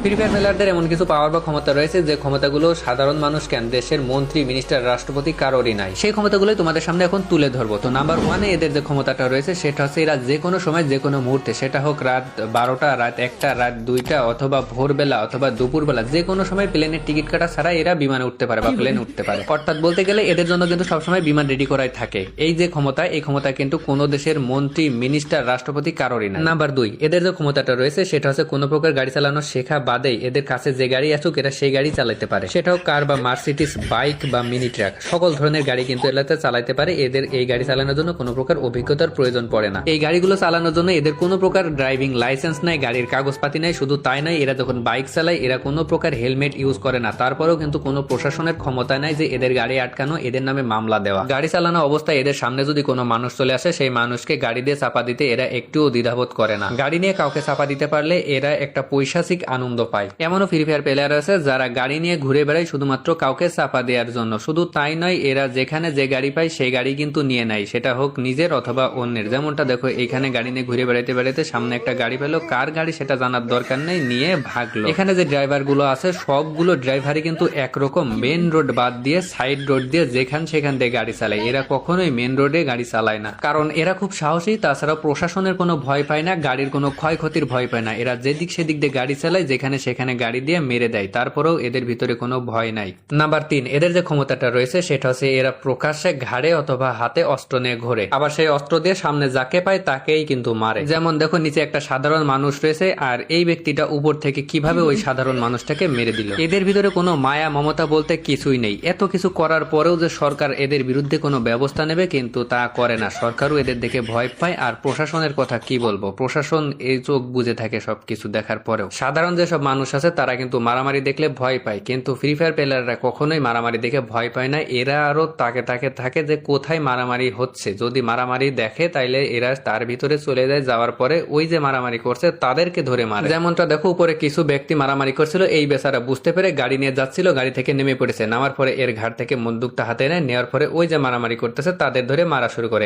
Free fire প্লেয়ারদের এমন কিছু পাওয়ার বা ক্ষমতা রয়েছে যে ক্ষমতাগুলো সাধারণ মানুষ কেন, দেশের মন্ত্রী, মিনিস্টার, রাষ্ট্রপতি কারোরই নাই। সেই ক্ষমতাগুলোই তোমাদের সামনে এখন তুলে ধরবো। তো নাম্বার 1-এ এদের যে ক্ষমতাটা রয়েছে সেটা হচ্ছে এরা যে কোনো সময় যে কোনো মুহূর্তে, সেটা হোক রাত 12টা, রাত 1টা, রাত 2টা, অথবা ভোরবেলা অথবা দুপুরবেলা, যে কোনো সময় প্লেনের টিকিট কাটা ছাড়া এরা বিমানে উঠতে পারে বা প্লেনে উঠতে পারে। অর্থাৎ বলতে গেলে এদের জন্য কিন্তু সবসময় বিমান রেডি করাই থাকে। এই যে ক্ষমতা, এই ক্ষমতা কিন্তু কোনো দেশের মন্ত্রী, মিনিস্টার, রাষ্ট্রপতি কারোরই নাই। নাম্বার 2, এদের যে ক্ষমতাটা রয়েছে সেটা হচ্ছে কোনো প্রকার গাড়ি চালানো শেখা বাদেই এদের কাছে যে গাড়ি আসুক এরা সেই গাড়ি চালাতে পারে। সেটাও কার বা মার্সিডিজ, বাইক বা মিনি ট্রাক, সকল ধরনের গাড়ি কিন্তু এলাতে চালাতে পারে। এদের এই গাড়ি চালানোর জন্য কোনো প্রকার অভিজ্ঞতার প্রয়োজন পড়ে না। এই গাড়িগুলো চালানোর জন্য এদের কোনো প্রকার ড্রাইভিং লাইসেন্স নাই, গাড়ির কাগজপাতি নাই। শুধু তাই নয়, এরা যখন বাইক চালায় এরা কোনো প্রকার হেলমেট ইউজ করে না। তারপরেও কিন্তু কোনো প্রশাসনের ক্ষমতা নাই যে এদের গাড়ি আটকানো, এদের নামে মামলা দেওয়া। গাড়ি চালানো অবস্থায় এদের সামনে যদি কোনো মানুষ চলে আসে, সেই মানুষকে গাড়ি দিয়ে চাপা দিতে এরা একটুও দ্বিধাবোধ করে না। গাড়ি নিয়ে কাউকে চাপা দিতে পারলে এরা একটা পৈশাচিক আনন্দ পায়। এমনও ফ্রি ফায়ার প্লেয়ার আছে যারা গাড়ি নিয়ে ঘুরে বেড়ায় শুধুমাত্র কাউকে চাপা দেওয়ার জন্য। শুধু তাই নয়, এরা যেখানে যে গাড়ি পায় সেই গাড়ি কিন্তু নিয়ে নেয়, সেটা হোক নিজের অথবা অন্যের। যেমনটা দেখো, এইখানে গাড়ি নিয়ে ঘুরে বেড়াইতে বেড়াইতে সামনে একটা গাড়ি পেলো, কার গাড়ি সেটা জানার দরকার নেই, নিয়ে ভাগলো। এখানে যে ড্রাইভার গুলো আছে সবগুলো ড্রাইভারই কিন্তু একরকম, মেন রোড বাদ দিয়ে সাইড রোড দিয়ে যেখান সেখান দিয়ে গাড়ি চালায়। এরা কখনোই মেন রোডে গাড়ি চালায় না, কারণ এরা খুব সাহসী। তাছাড়া প্রশাসনের কোনো ভয় পায় না, গাড়ির কোনো ক্ষয়ক্ষতির ভয় পায় না। এরা যেদিক সেদিক দিয়ে গাড়ি চালায়, যেখানে সেখানে গাড়ি দিয়ে মেরে দেয়। তারপরেও এদের ভিতরে কোনো ভয় নাই। নাম্বার 3, এদের যে ক্ষমতাটা রয়েছে সেটা হচ্ছে এরা প্রকাশ্যে ঘাড়ে অথবা হাতে অস্ত্র নিয়ে ঘোরে, আবার সেই অস্ত্র দিয়ে সামনে যাকে পায় তাকেই কিন্তু মারে। যেমন দেখো, নিচে একটা সাধারণ মানুষ রয়েছে আর এই ব্যক্তিটা উপর থেকে কিভাবে ওই সাধারণ মানুষটাকে মেরে দিল। এদের ভিতরে কোনো মায়া মমতা বলতে কিছুই নেই। এত কিছু করার পরেও যে সরকার এদের বিরুদ্ধে কোনো ব্যবস্থা নেবে, কিন্তু তা করে না। সরকারও এদের দেখে ভয় পায়। আর প্রশাসনের কথা কি বলবো, প্রশাসন এই চোখ বুঝে থাকে সবকিছু দেখার পরেও। সাধারণ যেসব মানুষ আছে তারা কিন্তু মারামারি দেখলে ভয় পায়, কিন্তু ফ্রি ফায়ার প্লেয়াররা কখনোই মারামারি দেখে ভয় পায় না। এরা আরো তাকে থাকে যে কোথায় মারামারি হচ্ছে। যদি মারামারি দেখে তাইলে এরা তার ভিতরে চলে যায়, যাওয়ার পরে ওই যে মারামারি করছে তাদেরকে ধরে মারে। যেমনটা দেখো, উপরে কিছু ব্যক্তি মারামারি করছিল, এই বেচারা বুঝতে পেরে গাড়ি নিয়ে যাচ্ছিল, গাড়ি থেকে নেমে পড়েছে। নামার পরে এর ঘাট থেকে বন্দুকটা হাতে নেয়, নেওয়ার পরে ওই যে মারামারি করতেছে তাদের ধরে মারা শুরু করে।